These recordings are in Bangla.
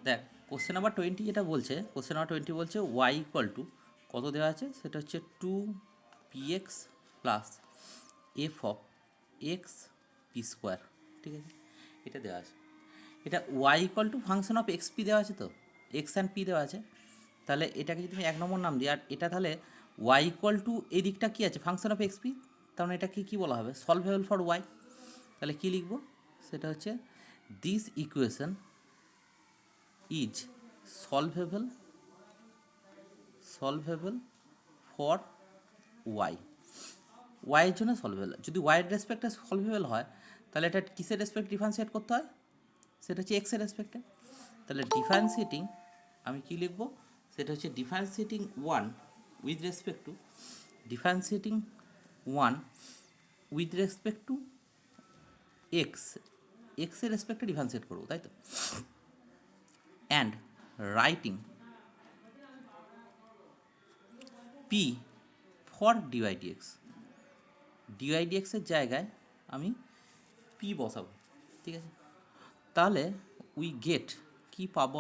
দেখ কোশ্চেন নাম্বার 20 যেটা বলছে, কোশ্চেন নাম্বার 20 বলছে ওয়াই ইকুয়াল টু কত দেওয়া আছে, সেটা হচ্ছে 2px plus F of X P square. ঠিক আছে, এটা দেওয়া আছে। এটা Y equal to function of X P দেওয়া আছে, তো এক্স অ্যান্ড পি দেওয়া আছে। তাহলে এটাকে যদি তুমি 1 নম্বর নাম দিই, আর এটা তাহলে ওয়াই ইকুয়াল টু এই দিকটা কী আছে, ফাংশন অফ এক্স পি, তার মানে এটাকে কী বলা হবে, সলভেবল ফর ওয়াই। তাহলে কী লিখবো, সেটা হচ্ছে this equation is solvable for Y. ওয়াইয়ের জন্য সলভেবল, যদি ওয়াইয়ের রেসপেক্টে সলভেবল হয় তাহলে এটা কিসের রেসপেক্ট ডিফারেন্সিয়েট করতে হয়, সেটা হচ্ছে এক্সের রেসপেক্টে। তাহলে ডিফারেন্সিয়েটিং আমি কী লিখবো, সেটা হচ্ছে differentiating one with respect to differentiating one with respect to এক্সের রেসপেক্টে ডিফারেন্সিয়েট করবো, তাই তো। And writing P for D Y D X, D Y ডিএক্সের জায়গায় আমি পি বসাবো। ঠিক আছে, তাহলে উই গেট কি পাবো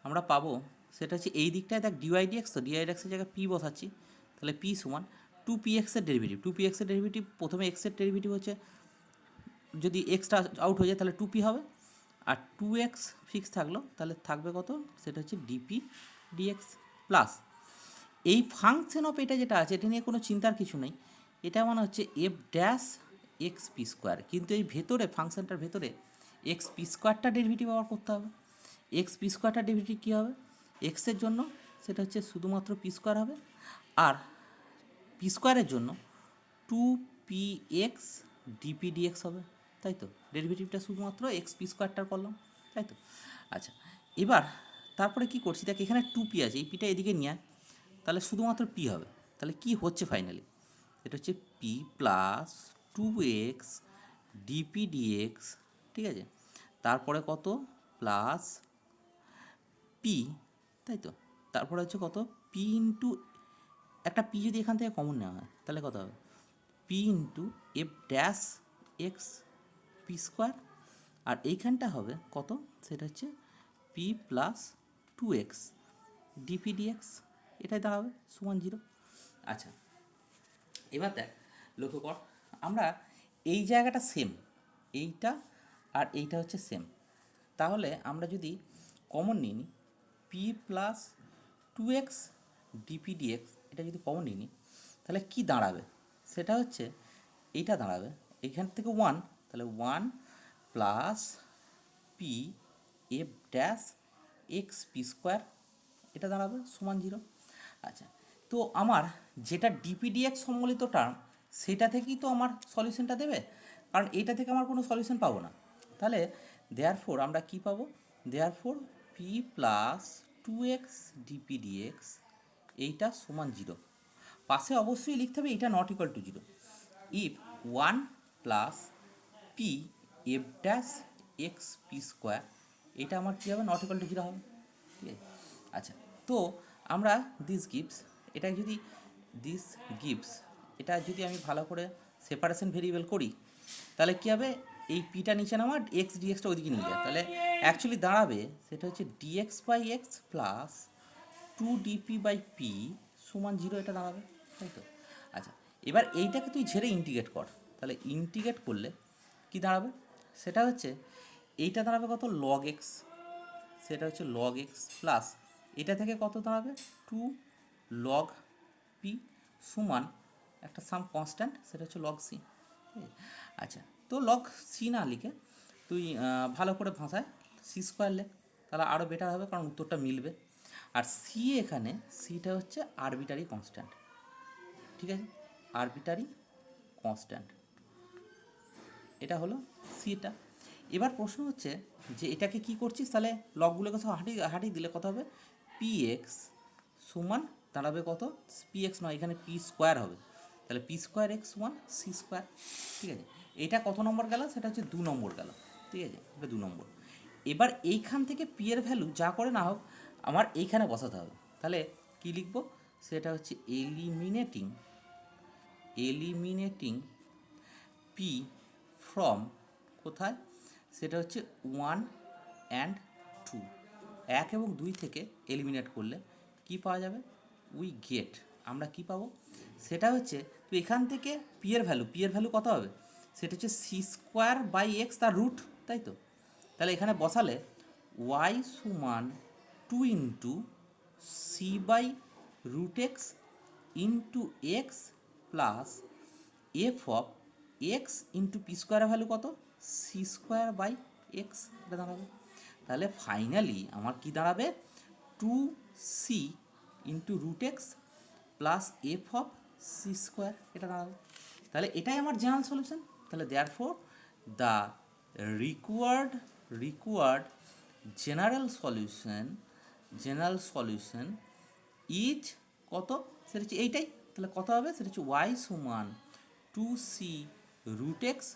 আমরা পাবো, সেটা হচ্ছে এই দিকটায় দেখ ডিওয়াই ডিএক্স, তো ডিওয়াই ডিএক্সের জায়গায় পি বসাচ্ছি, তাহলে পি সমান 2px-এর ডেরিভেটিভ। 2px-এর ডেরিভেটিভ, প্রথমে এক্সের ডেরিভেটিভ হচ্ছে, যদি এক্সটা আউট হয়ে যায় তাহলে 2p হবে, আর 2x ফিক্স থাকলো, তাহলে থাকবে কত, সেটা হচ্ছে ডিপি ডিএক্স প্লাস এই ফাংশন অফ এটা যেটা আছে, এটা নিয়ে কোনো চিন্তার কিছু নেই, এটা মানে হচ্ছে F dash X P square. কিন্তু এই ভেতরে ফাংশনটার ভেতরে এক্স পি স্কোয়ারটা ডেরিভেটিভ আবার করতে হবে। এক্স পি স্কোয়ারটা ডেরিভেটিভ কী হবে, এক্সের জন্য সেটা হচ্ছে শুধুমাত্র পি স্কোয়ার হবে, আর পি স্কোয়ারের জন্য 2px ডিপি ডিএক্স হবে, তাই তো। ডেরিভেটিভটা শুধুমাত্র এক্স পি স্কোয়ারটার করলাম, তাই তো। আচ্ছা, এবার তারপরে কি করছি, দেখ এখানে 2p আছে, এই পিটা এদিকে নিয়ে আয়, তাহলে শুধুমাত্র পি হবে। তাহলে কি হচ্ছে ফাইনালি, এটা হচ্ছে P plus 2x DP dx. ঠিক আছে, তারপরে কত, প্লাস পি, তাই তো। তারপরে হচ্ছে কত, পি ইন্টু, একটা পি যদি এখান থেকে কমন নেওয়া হয় তাহলে কত হবে, P into F dash X P square, আর এইখানটা হবে কত, সেটা হচ্ছে P plus 2x DP dx, এটাই দাঁড়াবে সমান 0। আচ্ছা, এবার দেখ, লক্ষ্য কর, আমরা এই জায়গাটা সেম, এইটা আর এইটা হচ্ছে সেম, তাহলে আমরা যদি কমন নিই P plus 2x DP dx, এটা যদি কমন নিই তাহলে কি দাঁড়াবে, সেটা হচ্ছে এইটা দাঁড়াবে এখান থেকে 1, তাহলে 1 plus P F dash X P square, এটা দাঁড়াবে সমান 0। আচ্ছা, তো আমার যেটা ডিপিডিএক্স সম্বলিত টার্ম, সেটা থেকেই তো আমার সলিউশনটা দেবে, কারণ এইটা থেকে আমার কোনো সলিউশন পাবো না। তাহলে দেয়ারফোর আমরা কি পাবো, দেয়ারফোর পি প্লাস 2x ডিপিডিএক্স এইটা সমান 0। পাশে অবশ্যই লিখতে হবে এটা not equal to 0 if 1 plus P F dash X P square, এটা আমার কী হবে, নট ইকুয়াল টু 0 হবে। ঠিক আছে, আচ্ছা, তো আমরা দিস গিভস, এটা যদি দিস গিভস, এটা যদি আমি ভালো করে সেপারেশন ভেরিয়েবল করি তাহলে কী হবে, এই পিটা নিচে নামার এক্স ডিএক্সটা ওইদিকে নিয়ে যায়, তাহলে অ্যাকচুয়ালি দাঁড়াবে সেটা হচ্ছে DX by X plus 2 DP by P সমান 0, এটা দাঁড়াবে, তাই তো। আচ্ছা, এবার এইটাকে তুই ঝেড়ে ইন্টিগ্রেট কর, তাহলে ইন্টিগ্রেট করলে কি দাঁড়াবে, সেটা হচ্ছে এইটা দাঁড়াবে কত, লগ এক্স, সেটা হচ্ছে লগ এক্স প্লাস এটা থেকে কত দাঁড়াবে, 2 লগ পি সমান একটা সাম কনস্ট্যান্ট, সেটা হচ্ছে লগ সি। আচ্ছা, তো লগ সি না লিখে তুই ভালো করে ভাষায় সি স্কোয়ার লেখ, তাহলে আরও বেটার হবে, কারণ উত্তরটা মিলবে। আর সি, এখানে সিটা হচ্ছে আরবিটারি কনস্ট্যান্ট, ঠিক আছে, আরবিটারি কনস্ট্যান্ট, এটা হলো সিটা। এবার প্রশ্ন হচ্ছে যে এটাকে কি করছিস, তাহলে লগগুলোকে সব হাঁটিয়ে দিলে কত হবে, পি এক্স সমান দাঁড়াবে কত, পি এক্স নয়, এখানে পি স্কোয়ার হবে, তাহলে পি স্কোয়ার এক্স সমান সি স্কোয়ার। ঠিক আছে, এটা কত নম্বর গেল, সেটা হচ্ছে 2 নম্বর গেল। ঠিক আছে, এটা 2 নম্বর। এবার এইখান থেকে পি এর ভ্যালু যা করে না হোক আমার এইখানে বসাতে হবে, তাহলে কী লিখব, সেটা হচ্ছে এলিমিনেটিং পি ফ্রম কোথায়, সেটা হচ্ছে 1 and টু, 1 এবং 2 থেকে এলিমিনেট করলে কি পাওয়া যাবে? উই গেট, আমরা কি পাবো? সেটা হচ্ছে, তো এখান থেকে পি এর ভ্যালু কত হবে? সেটা হচ্ছে সি স্কোয়ার বাই এক্স তার রুট, তাই তো? তাহলে এখানে বসালে ওয়াই সমান 2 into C by root X into X plus F of X into P স্কোয়ারের ভ্যালু কত? সি স্কোয়ার বাই এক্স, এটা দাঁড়াবে। তাহলে ফাইনালি আমার কি দাঁড়াবে? 2c into root X plus F of C square, এটা দাঁড়াবে। তাহলে এটাই আমার জেনারেল সলিউশন। তাহলে therefore the required general solution is কত? সেটা হচ্ছে এইটাই। তাহলে কত হবে? সেটা হচ্ছে ওয়াই সমান 2c root X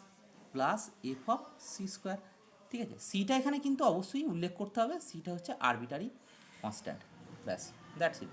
plus F of C square. ঠিক আছে, সিটা এখানে কিন্তু অবশ্যই উল্লেখ করতে হবে, সিটা হচ্ছে আরবিটারি কনস্ট্যান্ট। ব্যাস, দ্যাটস ইট।